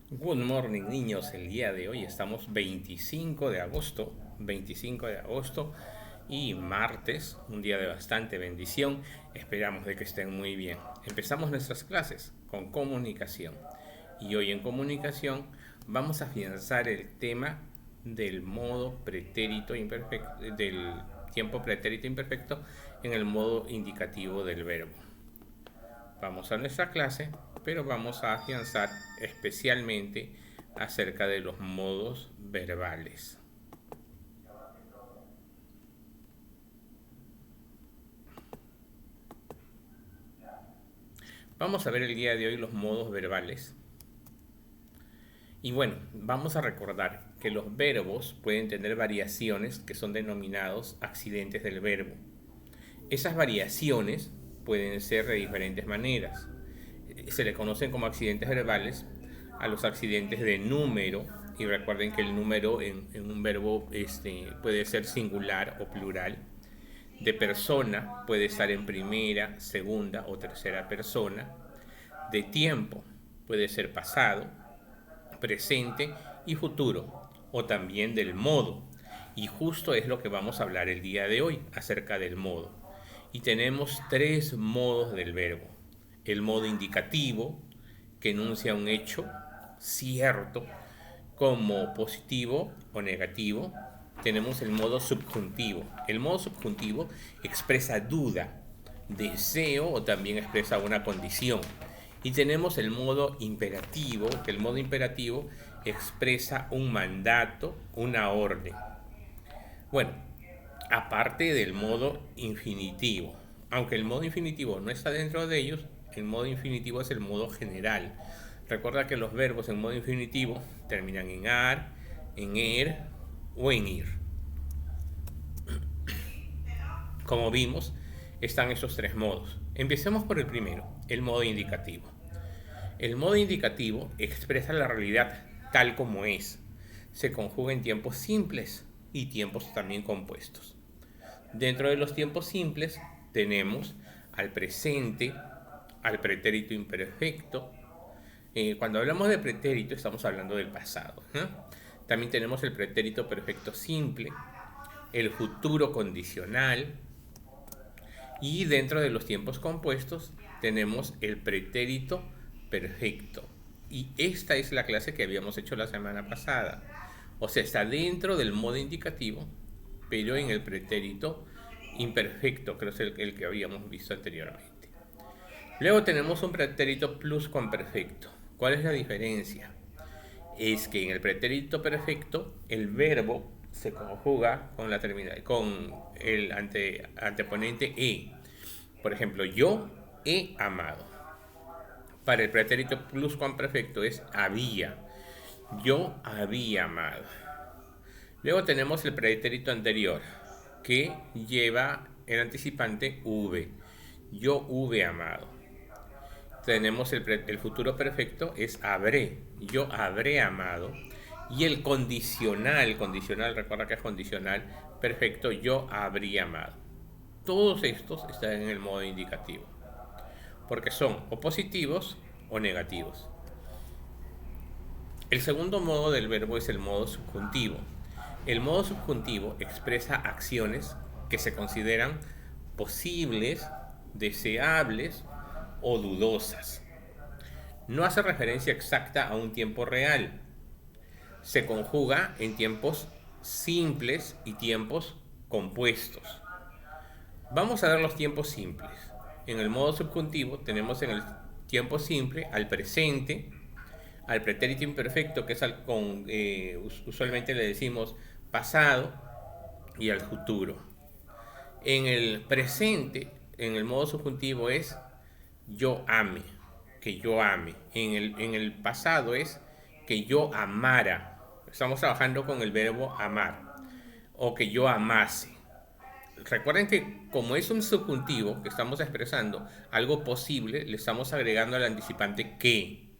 Good morning, niños. El día de hoy estamos 25 de agosto y martes, un día de bastante bendición. Esperamos de que estén muy bien. Empezamos nuestras clases con comunicación y hoy en comunicación vamos a afianzar el tema del modo pretérito imperfecto, del tiempo pretérito imperfecto en el modo indicativo del verbo. Vamos a nuestra clase, pero vamos a afianzar especialmente acerca de los modos verbales. Vamos a ver el día de hoy los modos verbales. Y bueno, vamos a recordar que los verbos pueden tener variaciones que son denominados accidentes del verbo. Esas variaciones pueden ser de diferentes maneras. Se le conocen como accidentes verbales a los accidentes de número, y recuerden que el número en un verbo puede ser singular o plural. De persona puede estar en primera, segunda o tercera persona. De tiempo puede ser pasado, presente y futuro, o también del modo. Y justo es lo que vamos a hablar el día de hoy acerca del modo. Y tenemos tres modos del verbo. El modo indicativo, que enuncia un hecho cierto como positivo o negativo. Tenemos el modo subjuntivo. El modo subjuntivo expresa duda, deseo o también expresa una condición. Y tenemos el modo imperativo, que el modo imperativo expresa un mandato, una orden. Bueno, aparte del modo infinitivo, aunque el modo infinitivo no está dentro de ellos, el modo infinitivo es el modo general. Recuerda que los verbos en modo infinitivo terminan en ar, en er o en ir. Como vimos, están esos tres modos. Empecemos por el primero, el modo indicativo. El modo indicativo expresa la realidad tal como es. Se conjuga en tiempos simples y tiempos también compuestos. Dentro de los tiempos simples tenemos al presente, al pretérito imperfecto. Cuando hablamos de pretérito estamos hablando del pasado. También tenemos el pretérito perfecto simple, el futuro condicional, y dentro de los tiempos compuestos tenemos el pretérito perfecto. Y esta es la clase que habíamos hecho la semana pasada. O sea, está dentro del modo indicativo, pero en el pretérito imperfecto, creo que es el que habíamos visto anteriormente. Luego tenemos un pretérito pluscuamperfecto. ¿Cuál es la diferencia? Es que en el pretérito perfecto el verbo se conjuga con con el anteponente e. Por ejemplo, yo he amado. Para el pretérito pluscuamperfecto es había. Yo había amado. Luego tenemos el pretérito anterior, que lleva el anticipante v. Yo hube amado. Tenemos el futuro perfecto, es habré. Yo habré amado. Y el condicional, recuerda que es condicional perfecto, yo habría amado. Todos estos están en el modo indicativo, porque son o positivos o negativos. El segundo modo del verbo es el modo subjuntivo. El modo subjuntivo expresa acciones que se consideran posibles, deseables o dudosas. No hace referencia exacta a un tiempo real. Se conjuga en tiempos simples y tiempos compuestos. Vamos a ver los tiempos simples. En el modo subjuntivo tenemos en el tiempo simple al presente, al pretérito imperfecto, que es usualmente le decimos pasado, y al futuro. En el presente, en el modo subjuntivo es yo ame, que yo ame. En el pasado es que yo amara. Estamos trabajando con el verbo amar. O que yo amase. Recuerden que como es un subjuntivo que estamos expresando algo posible, le estamos agregando al anticipante que.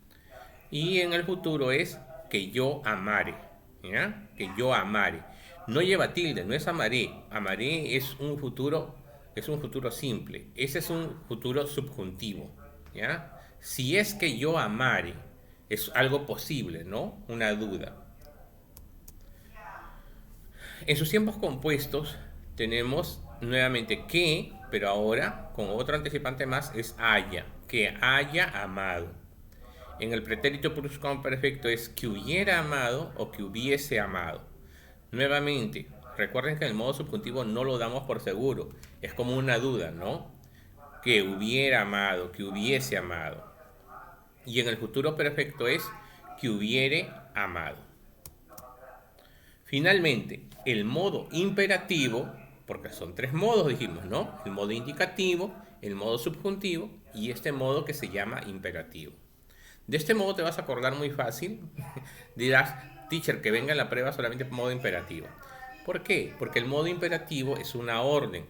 Y en el futuro es que yo amare. ¿Ya? Que yo amare. No lleva tilde, no es amaré. Amaré es un futuro simple. Ese es un futuro subjuntivo. ¿Ya? Si es que yo amare, Es algo posible, ¿no? Una duda. En sus tiempos compuestos tenemos nuevamente que, pero ahora con otro anticipante más es haya, que haya amado. En el pretérito pluscuamperfecto es que hubiera amado o que hubiese amado. Nuevamente, recuerden que en el modo subjuntivo no lo damos por seguro, es como una duda, ¿no? Que hubiera amado, que hubiese amado. Y en el futuro perfecto es que hubiere amado. Finalmente, el modo imperativo, porque son tres modos dijimos, ¿no? El modo indicativo, el modo subjuntivo y este modo que se llama imperativo. De este modo te vas a acordar muy fácil. Dirás, teacher, que venga en la prueba solamente por modo imperativo. ¿Por qué? Porque el modo imperativo es una orden,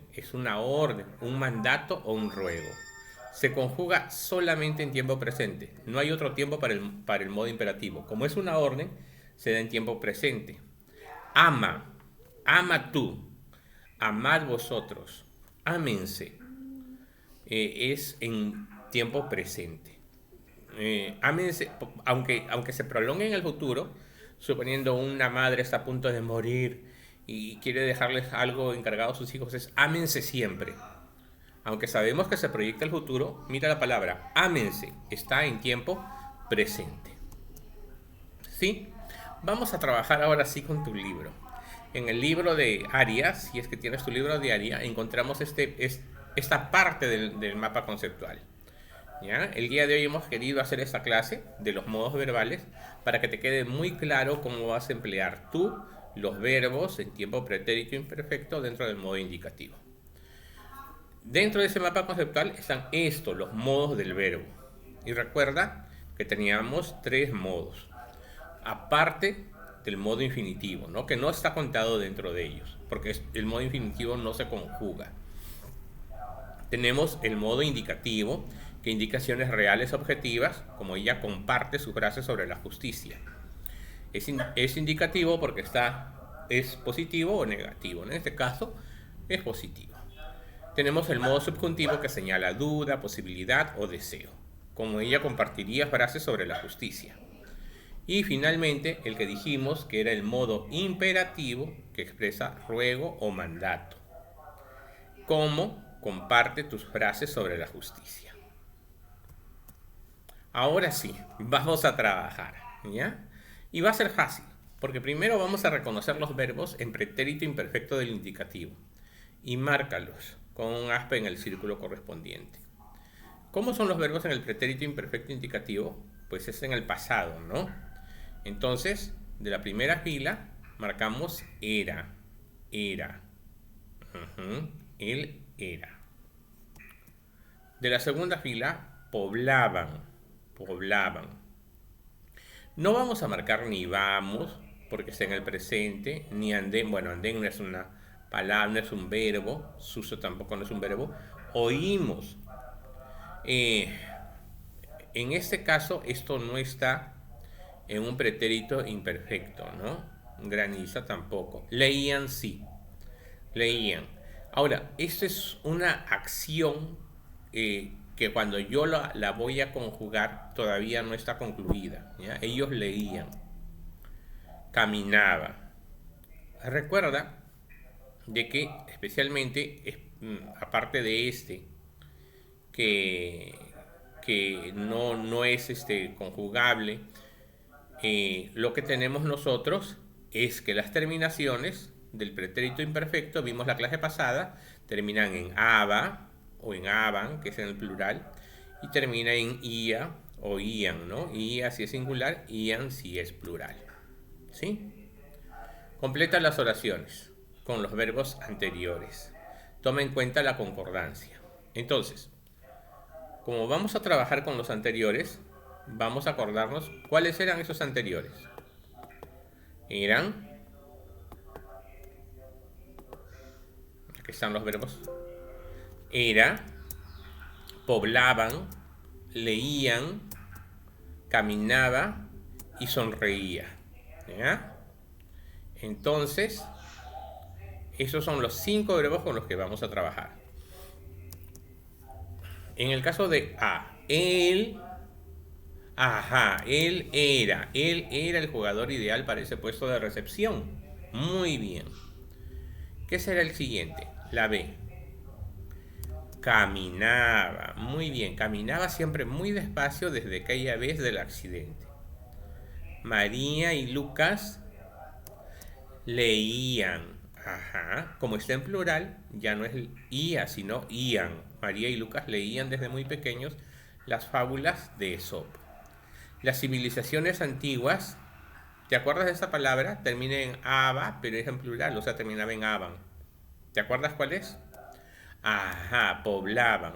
un mandato o un ruego. Se conjuga solamente en tiempo presente. No hay otro tiempo para el modo imperativo. Como es una orden, se da en tiempo presente. Ama, ama tú, amad vosotros, ámense. Es en tiempo presente. Ámense, aunque se prolongue en el futuro, suponiendo una madre está a punto de morir y quiere dejarles algo encargado a sus hijos, es ámense siempre. Aunque sabemos que se proyecta el futuro, mira la palabra, ámense, está en tiempo presente. ¿Sí? Vamos a trabajar ahora sí con tu libro. En el libro de Aria, si es que tienes tu libro de Aria, encontramos esta parte del mapa conceptual. ¿Ya? El día de hoy hemos querido hacer esta clase de los modos verbales para que te quede muy claro cómo vas a emplear tú los verbos en tiempo pretérito imperfecto dentro del modo indicativo. Dentro de ese mapa conceptual están los modos del verbo. Y recuerda que teníamos tres modos, aparte del modo infinitivo, ¿no? Que no está contado dentro de ellos, porque el modo infinitivo no se conjuga. Tenemos el modo indicativo, que indica acciones reales objetivas, como ella comparte su frase sobre la justicia. Es indicativo porque es positivo o negativo. En este caso, es positivo. Tenemos el modo subjuntivo que señala duda, posibilidad o deseo, como ella compartiría frases sobre la justicia. Y finalmente, el que dijimos que era el modo imperativo, que expresa ruego o mandato, como comparte tus frases sobre la justicia. Ahora sí, vamos a trabajar, ¿ya? Y va a ser fácil, porque primero vamos a reconocer los verbos en pretérito imperfecto del indicativo y márcalos con un aspa en el círculo correspondiente. ¿Cómo son los verbos en el pretérito imperfecto indicativo? Pues es en el pasado, ¿no? Entonces, de la primera fila marcamos era. Él era. De la segunda fila, poblaban. No vamos a marcar ni vamos, porque está en el presente, ni andén. Bueno, andén no es una palabra, no es un verbo. Suso tampoco no es un verbo. Oímos. En este caso, esto no está en un pretérito imperfecto, ¿no? Graniza tampoco. Leían sí. Leían. Ahora, esto es una acción que cuando yo la voy a conjugar todavía no está concluida, ¿ya? Ellos leían. Caminaba. Recuerda de que especialmente, aparte de que no es conjugable, lo que tenemos nosotros es que las terminaciones del pretérito imperfecto, vimos la clase pasada, terminan en aba o en aban, que es en el plural, y termina en ia o ian, ¿no? Ia si es singular, ian si es plural. ¿Sí? Completa las oraciones con los verbos anteriores. Toma en cuenta la concordancia. Entonces, como vamos a trabajar con los anteriores, vamos a acordarnos cuáles eran esos anteriores. Eran, aquí están los verbos, era, poblaban, leían, caminaba y sonreía. ¿Ya? Entonces, esos son los 5 verbos con los que vamos a trabajar. En el caso de A, él Ajá, él era el jugador ideal para ese puesto de recepción. Muy bien. ¿Qué será el siguiente? La B. Caminaba. Muy bien, caminaba siempre muy despacio desde aquella vez del accidente. María y Lucas leían. Ajá, como está en plural, ya no es ia, sino ian. María y Lucas leían desde muy pequeños las fábulas de Esopo. Las civilizaciones antiguas, ¿te acuerdas de esa palabra? Termina en aba, pero es en plural, o sea, terminaba en aban. ¿Te acuerdas cuál es? Ajá, poblaban.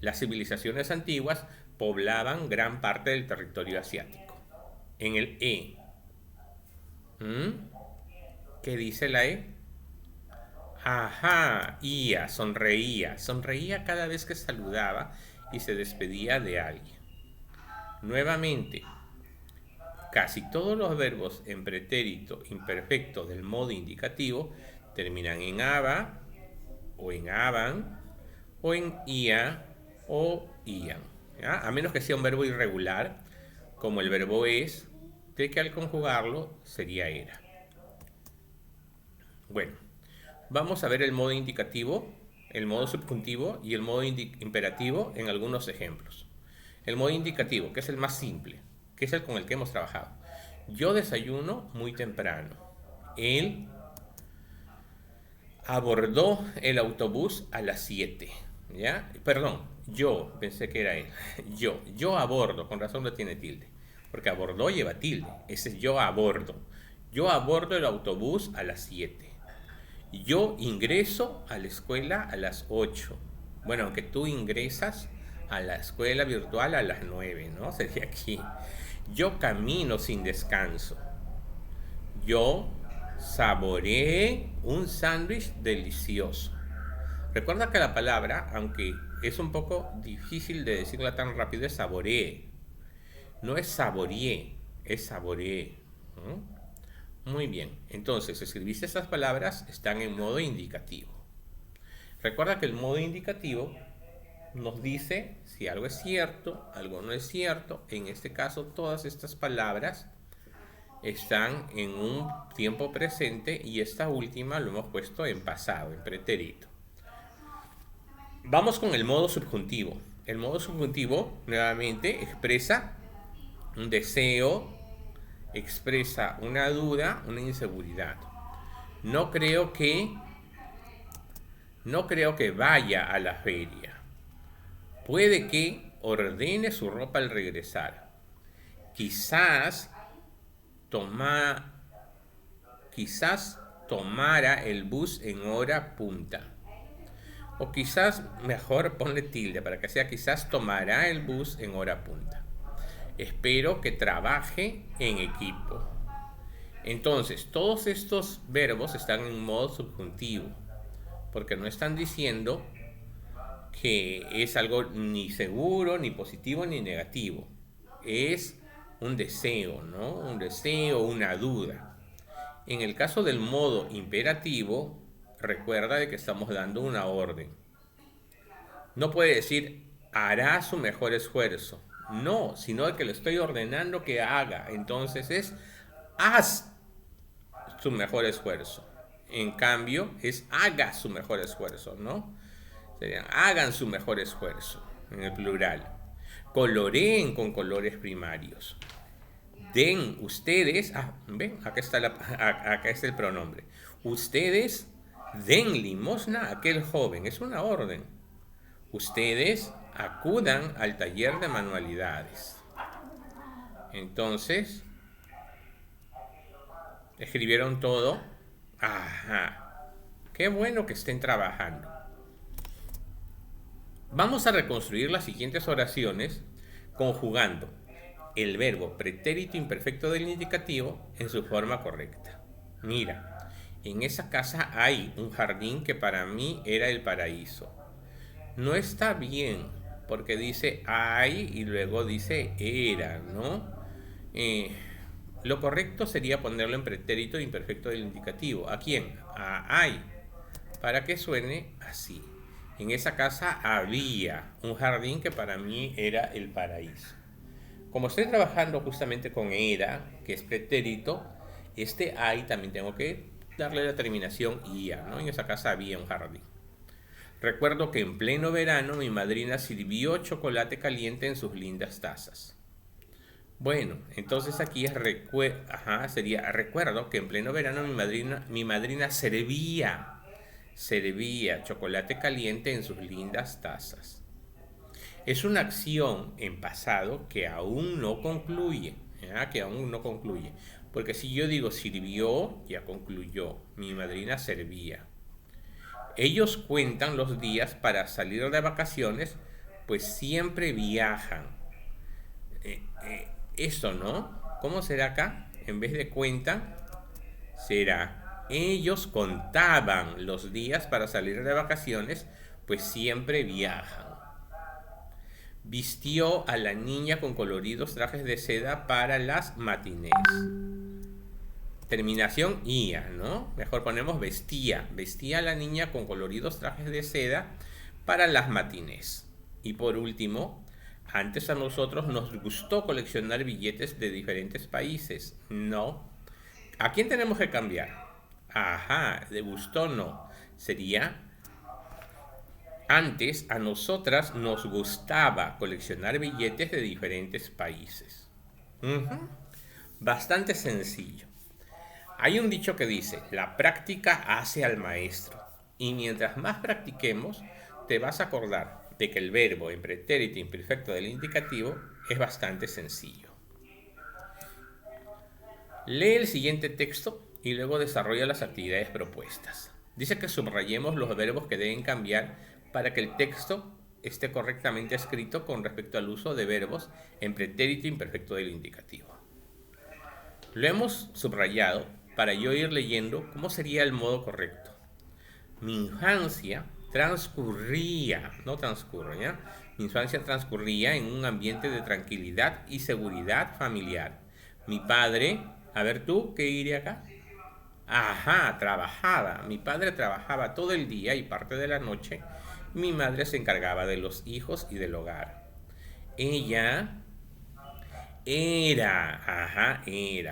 Las civilizaciones antiguas poblaban gran parte del territorio asiático. En el E. ¿Mm? ¿Qué dice la E? Ajá, ia, sonreía. Sonreía cada vez que saludaba y se despedía de alguien. Nuevamente, casi todos los verbos en pretérito imperfecto del modo indicativo terminan en aba, o en aban, o en ia, o ian. ¿Ya? A menos que sea un verbo irregular, como el verbo es, de que al conjugarlo sería era. Bueno, vamos a ver el modo indicativo, el modo subjuntivo y el modo imperativo en algunos ejemplos. El modo indicativo, que es el más simple, que es el con el que hemos trabajado. Yo desayuno muy temprano. Él abordó el autobús a las 7. ¿Ya? Perdón, yo pensé que era él. Yo abordo, con razón no tiene tilde. Porque abordó lleva tilde. Ese es yo abordo. Yo abordo el autobús a las 7. Yo ingreso a la escuela a las 8. Bueno, aunque tú ingresas a la escuela virtual a las 9, ¿no? Sería aquí. Yo camino sin descanso. Yo saboreé un sándwich delicioso. Recuerda que la palabra, aunque es un poco difícil de decirla tan rápido, es saboreé. No es saboreé, es saboreé. Muy bien, entonces escribiste esas palabras, están en modo indicativo. Recuerda que el modo indicativo nos dice si algo es cierto, algo no es cierto. En este caso, todas estas palabras están en un tiempo presente y esta última lo hemos puesto en pasado, en pretérito. Vamos con el modo subjuntivo. El modo subjuntivo nuevamente expresa un deseo, expresa una duda, una inseguridad. No creo que vaya a la feria. Puede que ordene su ropa al regresar. Quizás tomara el bus en hora punta. O quizás mejor ponle tilde para que sea quizás tomará el bus en hora punta. Espero que trabaje en equipo. Entonces, todos estos verbos están en modo subjuntivo, porque no están diciendo que es algo ni seguro, ni positivo, ni negativo. Es un deseo, ¿no? Un deseo, una duda. En el caso del modo imperativo, recuerda de que estamos dando una orden. No puede decir hará su mejor esfuerzo. No, sino que le estoy ordenando que haga. Entonces es haz su mejor esfuerzo. En cambio, es haga su mejor esfuerzo, ¿no? Serían hagan su mejor esfuerzo, en el plural. Coloreen con colores primarios. Den ustedes, ven, acá está el pronombre. Ustedes den limosna a aquel joven, es una orden. Ustedes acudan al taller de manualidades. Entonces, escribieron todo. Ajá. Qué bueno que estén trabajando. Vamos a reconstruir las siguientes oraciones conjugando el verbo pretérito imperfecto del indicativo en su forma correcta. Mira, en esa casa hay un jardín que para mí era el paraíso. No está bien, porque dice hay y luego dice era, ¿no? Lo correcto sería ponerlo en pretérito imperfecto del indicativo. ¿A quién? A hay, para que suene así. En esa casa había un jardín que para mí era el paraíso. Como estoy trabajando justamente con era, que es pretérito, este hay también tengo que darle la terminación ia, ¿no? En esa casa había un jardín. Recuerdo que en pleno verano mi madrina sirvió chocolate caliente en sus lindas tazas. Bueno, entonces aquí sería recuerdo que en pleno verano mi madrina servía chocolate caliente en sus lindas tazas. Es una acción en pasado que aún no concluye, ¿ya? Que aún no concluye. Porque si yo digo sirvió, ya concluyó. Mi madrina servía. Ellos cuentan los días para salir de vacaciones, pues siempre viajan. Esto, ¿no? ¿Cómo será acá? En vez de cuentan, será ellos contaban los días para salir de vacaciones, pues siempre viajan. Vistió a la niña con coloridos trajes de seda para las matinés. Terminación ia, ¿no? Mejor ponemos vestía. Vestía a la niña con coloridos trajes de seda para las matinés. Y por último, antes a nosotros nos gustó coleccionar billetes de diferentes países. No. ¿A quién tenemos que cambiar? Ajá, de gustó no. Sería antes a nosotras nos gustaba coleccionar billetes de diferentes países. Ujú. Bastante sencillo. Hay un dicho que dice, la práctica hace al maestro. Y mientras más practiquemos, te vas a acordar de que el verbo en pretérito imperfecto del indicativo es bastante sencillo. Lee el siguiente texto y luego desarrolla las actividades propuestas. Dice que subrayemos los verbos que deben cambiar para que el texto esté correctamente escrito con respecto al uso de verbos en pretérito imperfecto del indicativo. Lo hemos subrayado para yo ir leyendo cómo sería el modo correcto. Mi infancia transcurría, no transcurre, ¿ya? Mi infancia transcurría en un ambiente de tranquilidad y seguridad familiar. Mi padre, a ver tú, ¿qué iría acá? Ajá, trabajaba. Mi padre trabajaba todo el día y parte de la noche. Mi madre se encargaba de los hijos y del hogar. Ella era.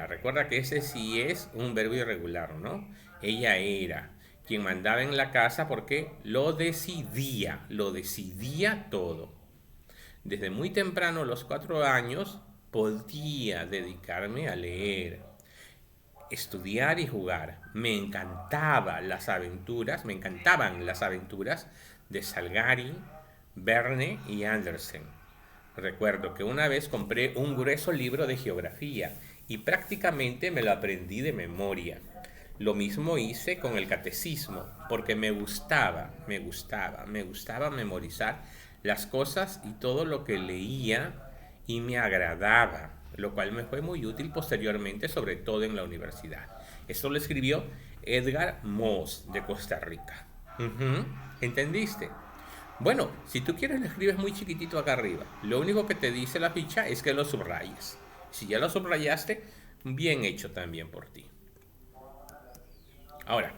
Recuerda que ese sí es un verbo irregular, ¿no? Ella era quien mandaba en la casa porque lo decidía todo. Desde muy temprano, a los 4 años, podía dedicarme a leer, estudiar y jugar. Me encantaban las aventuras de Salgari, Verne y Andersen. Recuerdo que una vez compré un grueso libro de geografía y prácticamente me lo aprendí de memoria. Lo mismo hice con el catecismo, porque me gustaba memorizar las cosas y todo lo que leía y me agradaba, lo cual me fue muy útil posteriormente, sobre todo en la universidad. Esto lo escribió Edgar Moss de Costa Rica. ¿Entendiste? Bueno, si tú quieres lo escribes muy chiquitito acá arriba. Lo único que te dice la ficha es que lo subrayes. Si ya lo subrayaste, bien hecho también por ti. Ahora,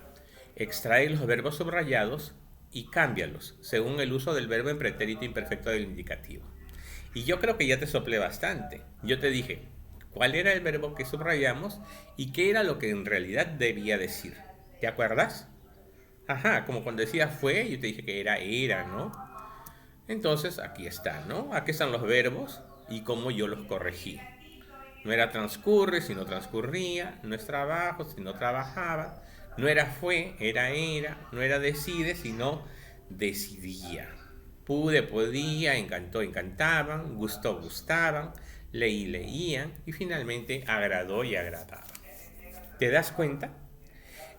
extrae los verbos subrayados y cámbialos según el uso del verbo en pretérito imperfecto del indicativo. Y yo creo que ya te soplé bastante. Yo te dije cuál era el verbo que subrayamos y qué era lo que en realidad debía decir. ¿Te acuerdas? Ajá, como cuando decía fue, yo te dije que era, ¿no? Entonces aquí está, ¿no? Aquí están los verbos y cómo yo los corregí. No era transcurre, sino transcurría. No es trabajo, sino trabajaba. No era fue, era. No era decide, sino decidía. Pude, podía, encantó, encantaban, gustó, gustaban, leí, leían y finalmente agradó y agradaba. ¿Te das cuenta?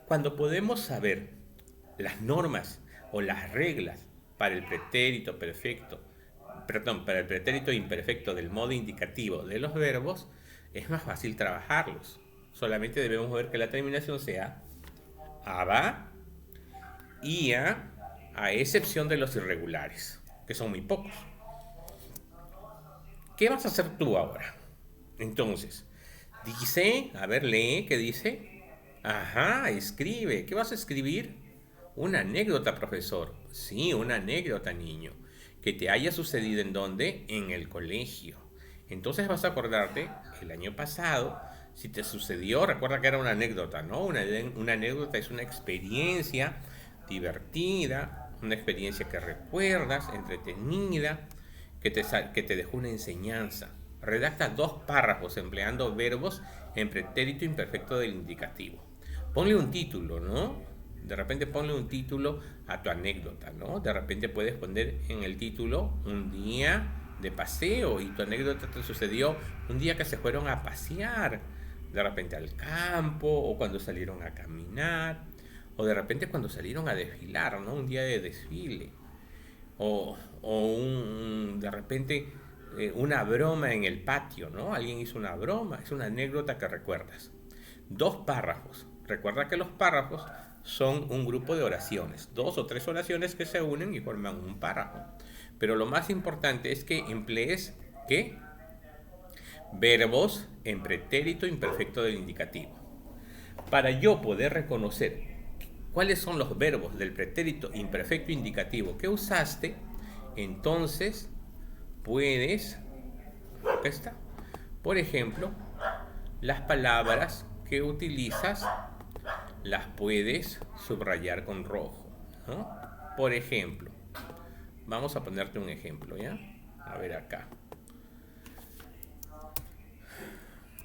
Cuando podemos saber las normas o las reglas para el pretérito perfecto, para el pretérito imperfecto del modo indicativo de los verbos, es más fácil trabajarlos. Solamente debemos ver que la terminación sea aba, ia, a excepción de los irregulares, que son muy pocos. ¿Qué vas a hacer tú ahora? Entonces, dice, a ver, lee, ¿qué dice? Ajá, escribe. ¿Qué vas a escribir? Una anécdota, profesor. Sí, una anécdota, niño. Que te haya sucedido en dónde? En el colegio. Entonces vas a acordarte el año pasado, si te sucedió, recuerda que era una anécdota, ¿no? Una anécdota es una experiencia divertida, una experiencia que recuerdas, entretenida, que te dejó una enseñanza. Redacta 2 párrafos empleando verbos en pretérito imperfecto del indicativo. Ponle un título, ¿no? De repente ponle un título a tu anécdota, ¿no? De repente puedes poner en el título un día de paseo y tu anécdota te sucedió un día que se fueron a pasear, de repente al campo o cuando salieron a caminar o de repente cuando salieron a desfilar, ¿no? Un día de desfile de repente una broma en el patio, ¿no? Alguien hizo una broma, es una anécdota que recuerdas. 2 párrafos. Recuerda que los párrafos son un grupo de oraciones, 2 o 3 oraciones que se unen y forman un párrafo. Pero lo más importante es que emplees ¿qué? Verbos en pretérito imperfecto del indicativo. Para yo poder reconocer cuáles son los verbos del pretérito imperfecto indicativo que usaste, entonces puedes, acá está, por ejemplo, las palabras que utilizas las puedes subrayar con rojo, ¿no? Por ejemplo, vamos a ponerte un ejemplo, ¿ya? A ver acá.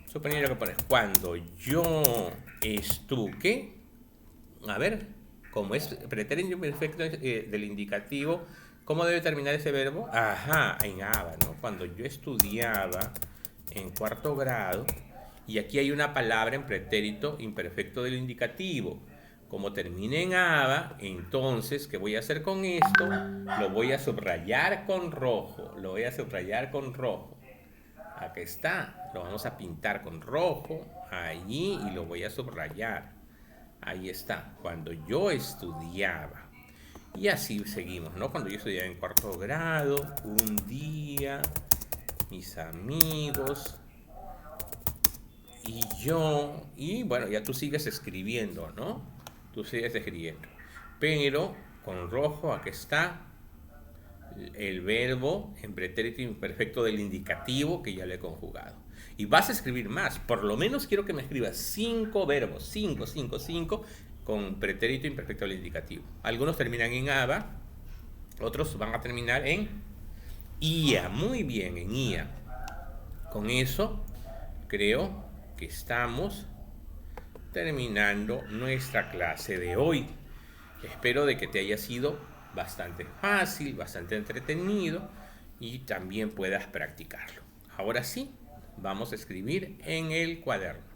Suponiendo que pones cuando yo estuve, a ver, como es pretérito imperfecto del indicativo, ¿cómo debe terminar ese verbo? Ajá, en aba, ¿no? Cuando yo estudiaba en 4º grado, y aquí hay una palabra en pretérito imperfecto del indicativo. Como termine en aba, entonces, ¿qué voy a hacer con esto? Lo voy a subrayar con rojo. Lo voy a subrayar con rojo. Aquí está. Lo vamos a pintar con rojo allí y lo voy a subrayar. Ahí está. Cuando yo estudiaba. Y así seguimos, ¿no? Cuando yo estudiaba en 4º grado, un día, mis amigos y yo, y bueno, ya tú sigues escribiendo, ¿no? Tú sigues escribiendo. Pero con rojo, aquí está el verbo en pretérito imperfecto del indicativo que ya le he conjugado. Y vas a escribir más. Por lo menos quiero que me escribas 5 verbos, 5, con pretérito imperfecto del indicativo. Algunos terminan en aba, otros van a terminar en ia. Muy bien, en ia. Con eso creo que estamos terminando nuestra clase de hoy. Espero de que te haya sido bastante fácil, bastante entretenido y también puedas practicarlo. Ahora sí, vamos a escribir en el cuaderno.